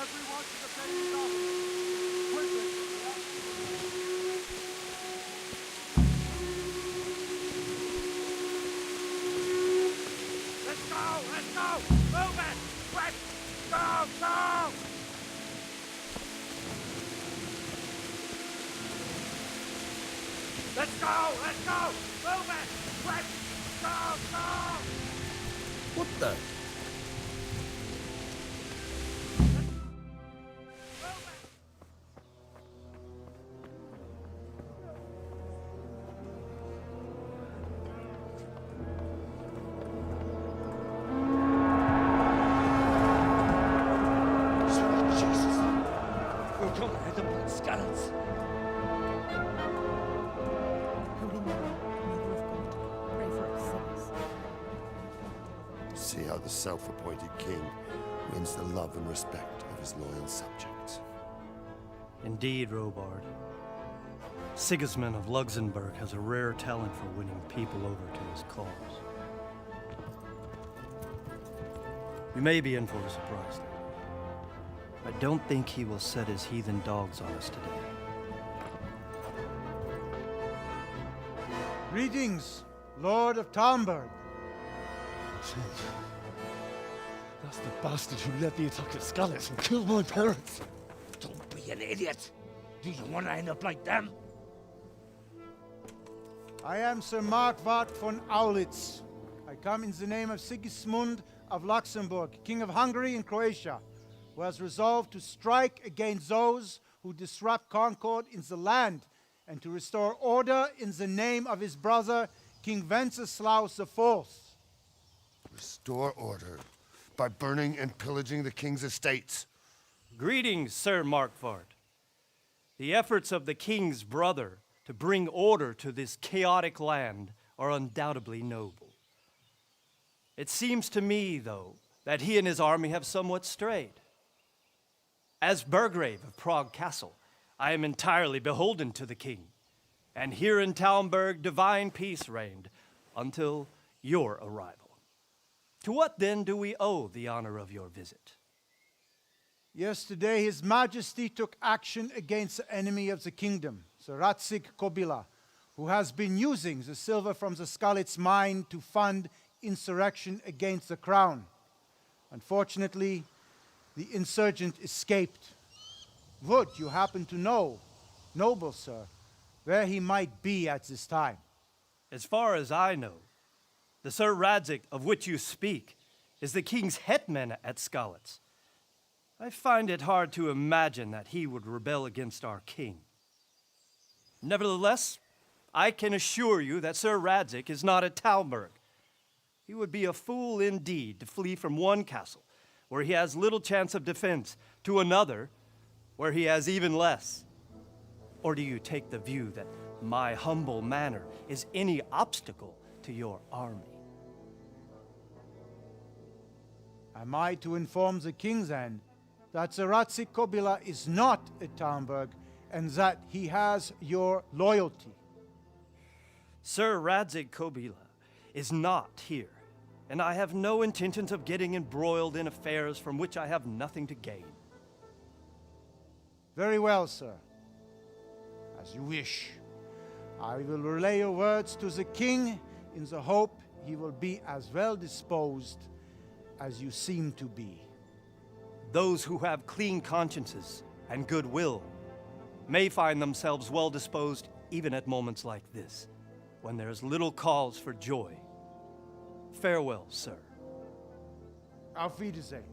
Everyone to the same job. Quickly. Let's go! Let's go! Move it! Quick! Go! Go! Let's go! Let's go! Move it! Quick! Go! Go! What the? See how the self-appointed king wins the love and respect of his loyal subjects. Indeed, Robard. Sigismund of Luxembourg has a rare talent for winning people over to his cause. We may be in for a surprise, though. I don't think he will set his heathen dogs on us today. Greetings, Lord of Talmberg. That's the bastard who led the attack at Skalice and killed my parents. Don't be an idiot. Do you want to end up like them? I am Sir Markwart von Aulitz. I come in the name of Sigismund of Luxembourg, King of Hungary and Croatia, who has resolved to strike against those who disrupt concord in the land and to restore order in the name of his brother, King Wenceslaus IV. Restore order by burning and pillaging the king's estates. Greetings, Sir Markwart. The efforts of the king's brother to bring order to this chaotic land are undoubtedly noble. It seems to me, though, that he and his army have somewhat strayed. As Burgrave of Prague Castle, I am entirely beholden to the king, and here in Talmberg divine peace reigned until your arrival. To what then do we owe the honor of your visit? Yesterday, His Majesty took action against the enemy of the kingdom, the Radzig Kobila, who has been using the silver from the Skalice mine to fund insurrection against the crown. Unfortunately, the insurgent escaped. Would you happen to know, noble sir, where he might be at this time? As far as I know, the Sir Radzig of which you speak is the king's hetman at Skalice. I find it hard to imagine that he would rebel against our king. Nevertheless, I can assure you that Sir Radzig is not at Talmberg. He would be a fool indeed to flee from one castle, where he has little chance of defense, to another, where he has even less. Or do you take the view that my humble manner is any obstacle to your army? Am I to inform the king then that the Radzig Kobila is not at Talmberg and that he has your loyalty? Sir Radzig Kobila is not here, and I have no intentions of getting embroiled in affairs from which I have nothing to gain. Very well, sir. As you wish. I will relay your words to the king in the hope he will be as well disposed as you seem to be. Those who have clean consciences and goodwill may find themselves well disposed even at moments like this, when there is little cause for joy. Farewell, sir. Auf Wiedersehen.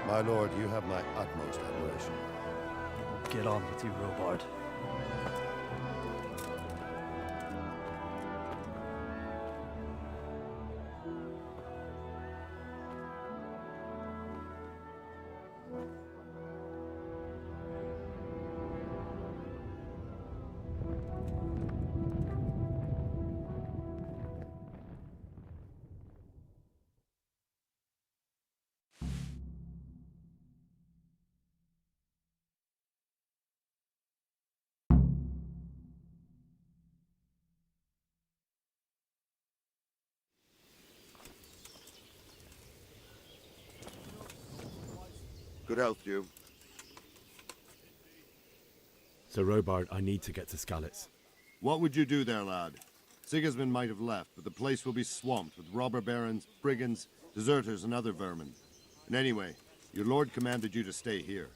My lord, you have my utmost admiration. Get on with you, Robard. Good health to you. Sir Robard, I need to get to Skalitz. What would you do there, lad? Sigismund might have left, but the place will be swamped with robber barons, brigands, deserters, and other vermin. And anyway, your lord commanded you to stay here.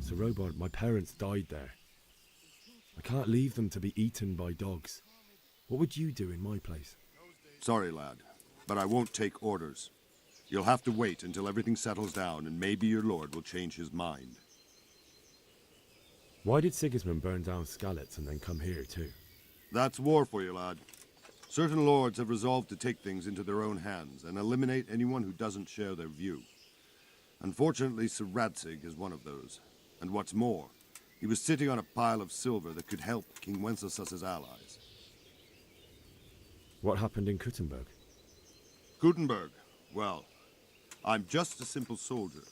Sir Robard, my parents died there. I can't leave them to be eaten by dogs. What would you do in my place? Sorry, lad, but I won't take orders. You'll have to wait until everything settles down, and maybe your lord will change his mind. Why did Sigismund burn down Skalitz and then come here too? That's war for you, lad. Certain lords have resolved to take things into their own hands and eliminate anyone who doesn't share their view. Unfortunately, Sir Radzig is one of those. And what's more, he was sitting on a pile of silver that could help King Wenceslas's allies. What happened in Kuttenberg? Gutenberg, well, I'm just a simple soldier,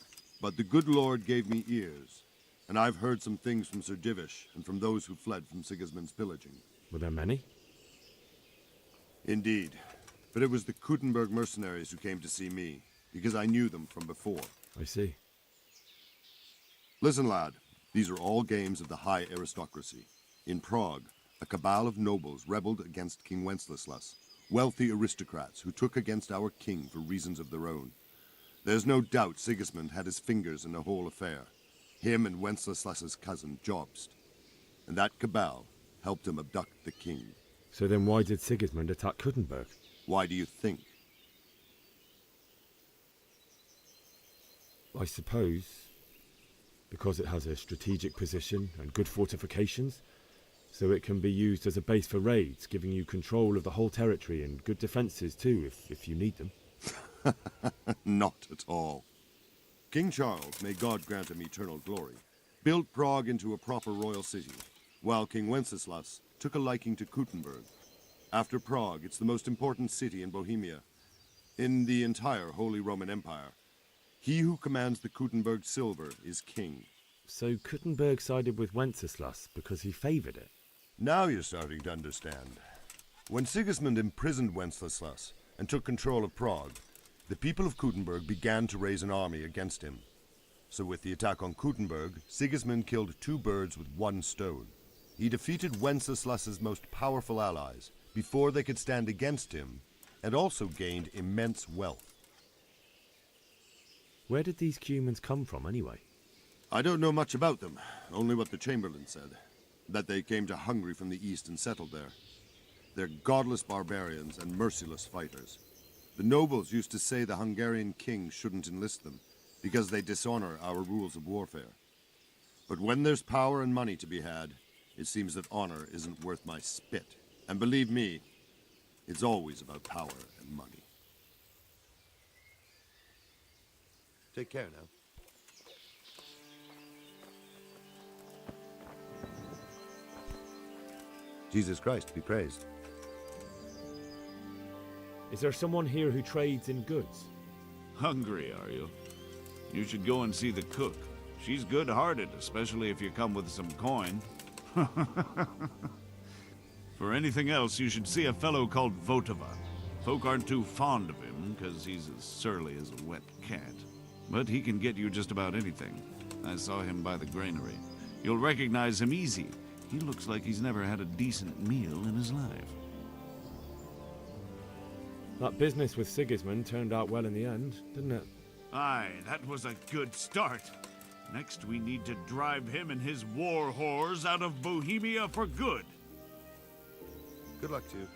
but the good Lord gave me ears, and I've heard some things from Sir Divish and from those who fled from Sigismund's pillaging. Were there many? Indeed, but it was the Kuttenberg mercenaries who came to see me, because I knew them from before. I see. Listen, lad, these are all games of the high aristocracy. In Prague, a cabal of nobles rebelled against King Wenceslas, wealthy aristocrats who took against our king for reasons of their own. There's no doubt Sigismund had his fingers in the whole affair. Him and Wenceslas's cousin, Jobst. And that cabal helped him abduct the king. So then why did Sigismund attack Kuttenberg? Why do you think? I suppose because it has a strategic position and good fortifications, so it can be used as a base for raids, giving you control of the whole territory and good defenses too, if you need them. Not at all. King Charles, may God grant him eternal glory, built Prague into a proper royal city, while King Wenceslas took a liking to Kuttenberg. After Prague, it's the most important city in Bohemia, in the entire Holy Roman Empire. He who commands the Kuttenberg silver is king. So Kuttenberg sided with Wenceslas because he favoured it? Now you're starting to understand. When Sigismund imprisoned Wenceslas and took control of Prague, the people of Kuttenberg began to raise an army against him. So with the attack on Kuttenberg, Sigismund killed two birds with one stone. He defeated Wenceslas's most powerful allies before they could stand against him, and also gained immense wealth. Where did these Cumans come from anyway? I don't know much about them, only what the Chamberlain said, that they came to Hungary from the east and settled there. They're godless barbarians and merciless fighters. The nobles used to say the Hungarian king shouldn't enlist them, because they dishonor our rules of warfare. But when there's power and money to be had, it seems that honor isn't worth my spit. And believe me, it's always about power and money. Take care now. Jesus Christ be praised. Is there someone here who trades in goods? Hungry, are you? You should go and see the cook. She's good-hearted, especially if you come with some coin. For anything else, you should see a fellow called Votava. Folk aren't too fond of him, because he's as surly as a wet cat. But he can get you just about anything. I saw him by the granary. You'll recognize him easy. He looks like he's never had a decent meal in his life. That business with Sigismund turned out well in the end, didn't it? Aye, that was a good start. Next, we need to drive him and his war whores out of Bohemia for good. Good luck to you.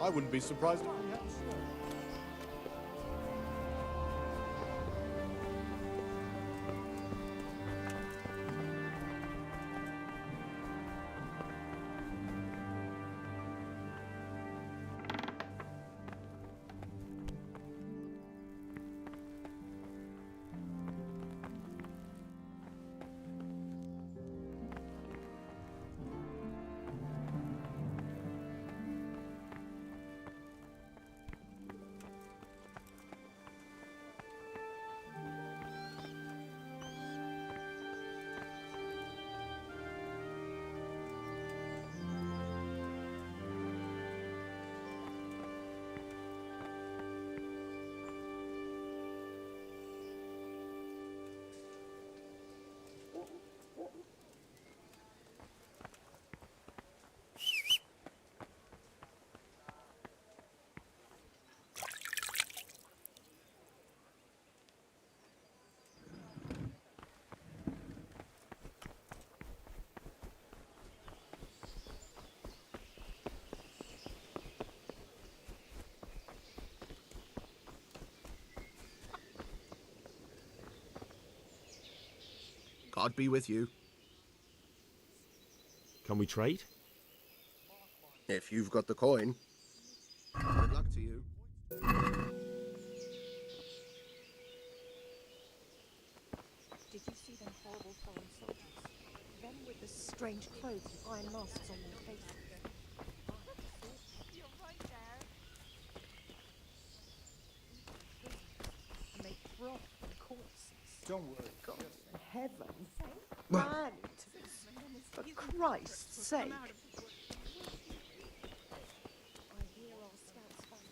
I wouldn't be surprised if we had snow. God be with you. Can we trade? If you've got the coin. Good luck to you. Did you see them horrible foreign soldiers? Them with the strange clothes and iron masks on their faces. You're right there. And they broth and corpses. Don't worry. God in heaven. Man, for Christ's sake. I hear our scouts fight.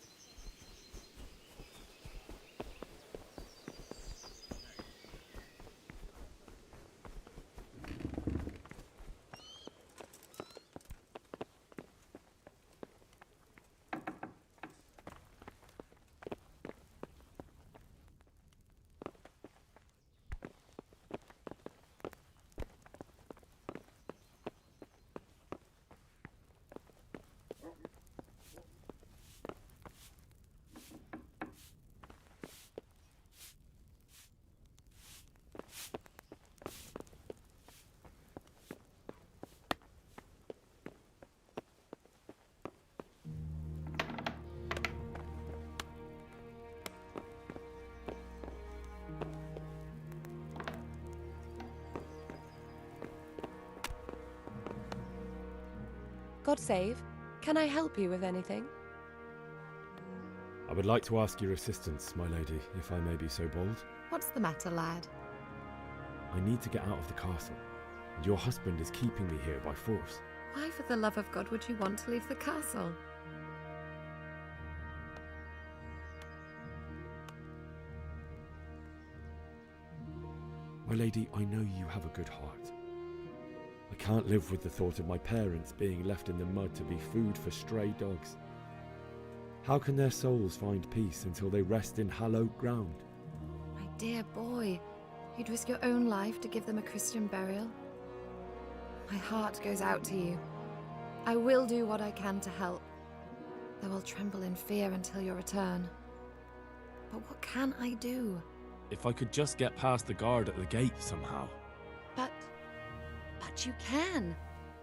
God save. Can I help you with anything? I would like to ask your assistance, my lady, if I may be so bold. What's the matter, lad? I need to get out of the castle, and your husband is keeping me here by force. Why, for the love of God, would you want to leave the castle? My lady, I know you have a good heart. I can't live with the thought of my parents being left in the mud to be food for stray dogs. How can their souls find peace until they rest in hallowed ground? My dear boy, you'd risk your own life to give them a Christian burial? My heart goes out to you. I will do what I can to help, though I'll tremble in fear until your return. But what can I do? If I could just get past the guard at the gate somehow. But you can.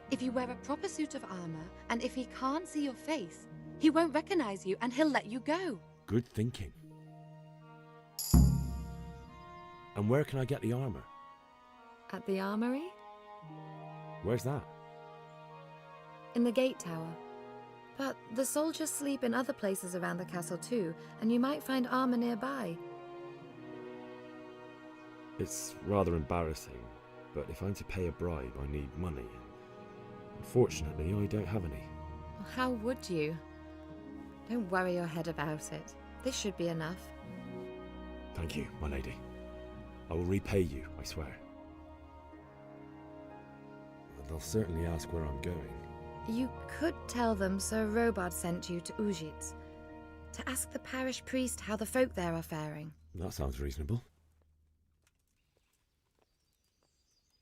If you wear a proper suit of armor, and if he can't see your face, he won't recognize you and he'll let you go. Good thinking. And where can I get the armor? At the armory? Where's that? In the gate tower. But the soldiers sleep in other places around the castle too, and you might find armor nearby. It's rather embarrassing, but if I'm to pay a bribe, I need money. Unfortunately, I don't have any. How would you? Don't worry your head about it. This should be enough. Thank you, my lady. I will repay you, I swear. And they'll certainly ask where I'm going. You could tell them Sir Robard sent you to Ujits, to ask the parish priest how the folk there are faring. That sounds reasonable.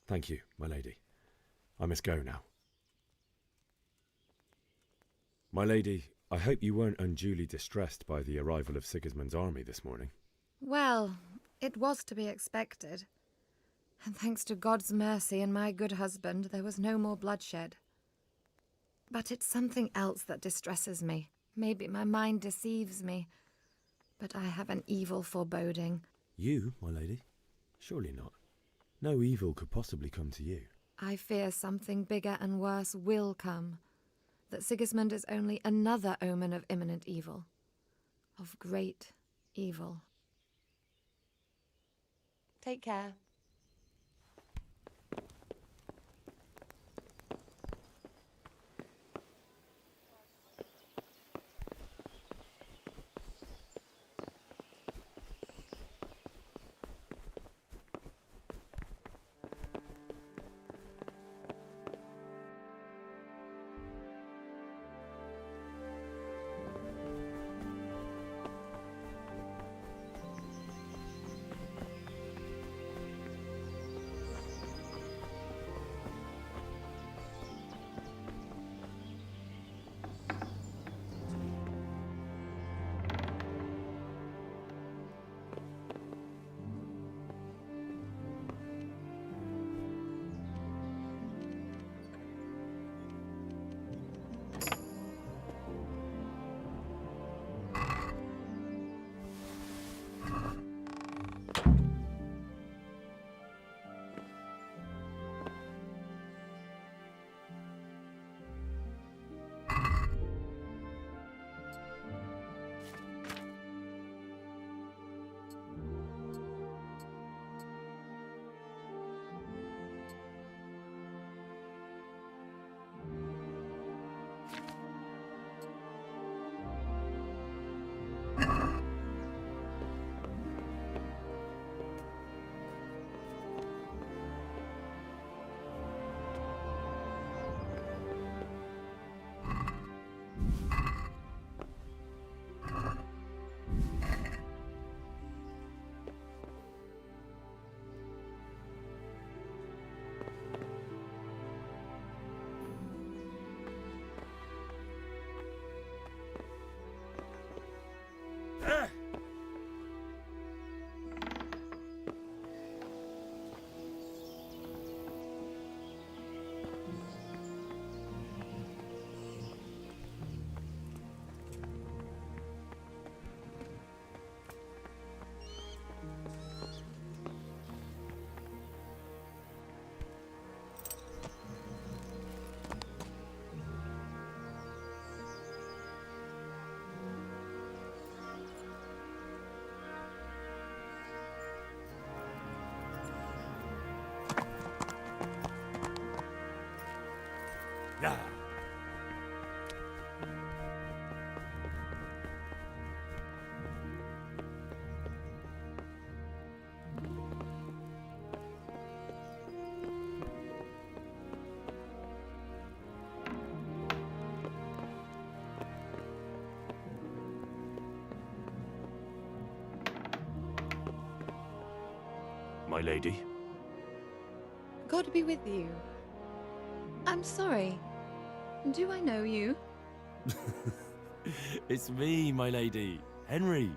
Thank you, my lady. I must go now. My lady, I hope you weren't unduly distressed by the arrival of Sigismund's army this morning. Well, it was to be expected. And thanks to God's mercy and my good husband, there was no more bloodshed. But it's something else that distresses me. Maybe my mind deceives me. But I have an evil foreboding. You, my lady? Surely not. No evil could possibly come to you. I fear something bigger and worse will come. That Sigismund is only another omen of imminent evil. Of great evil. Take care. my lady. God be with you. I'm sorry. Do I know you? It's me, my lady. Henry.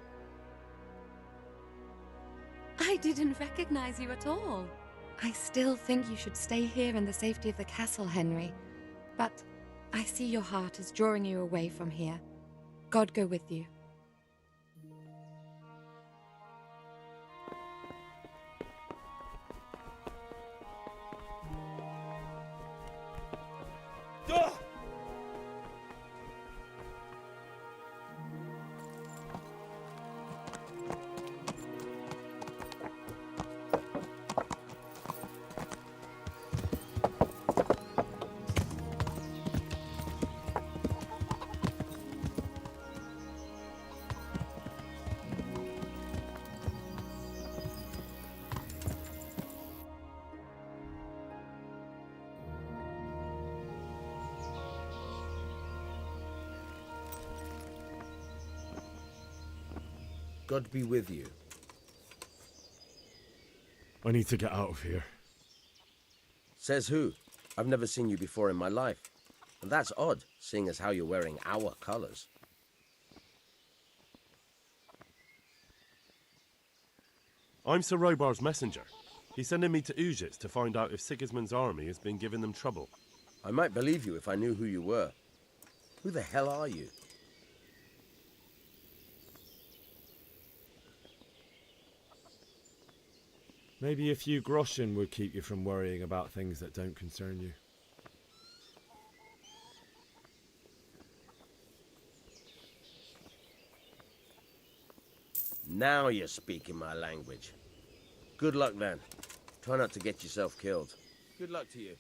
I didn't recognize you at all. I still think you should stay here in the safety of the castle, Henry. But I see your heart is drawing you away from here. God go with you. God be with you. I need to get out of here. Says who? I've never seen you before in my life. And that's odd, seeing as how you're wearing our colors. I'm Sir Robar's messenger. He's sending me to Ujits to find out if Sigismund's army has been giving them trouble. I might believe you if I knew who you were. Who the hell are you? Maybe a few groschen would keep you from worrying about things that don't concern you. Now you're speaking my language. Good luck then. Try not to get yourself killed. Good luck to you.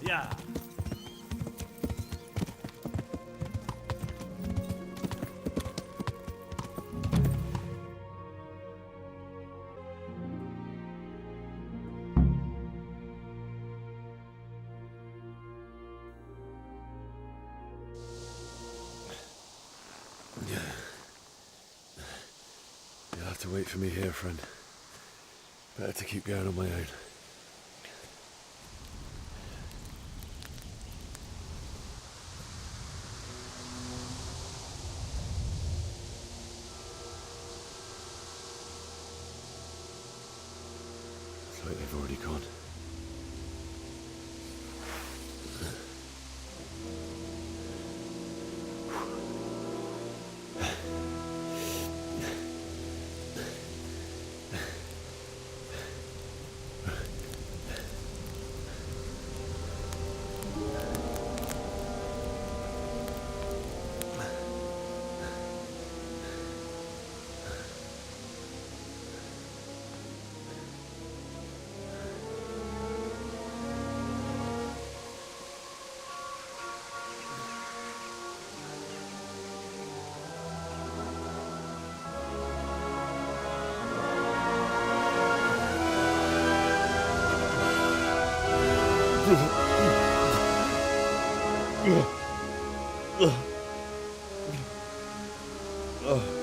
Yeah. You'll have to wait for me here, friend. Better to keep going on my own. It's like they've already gone. Ugh.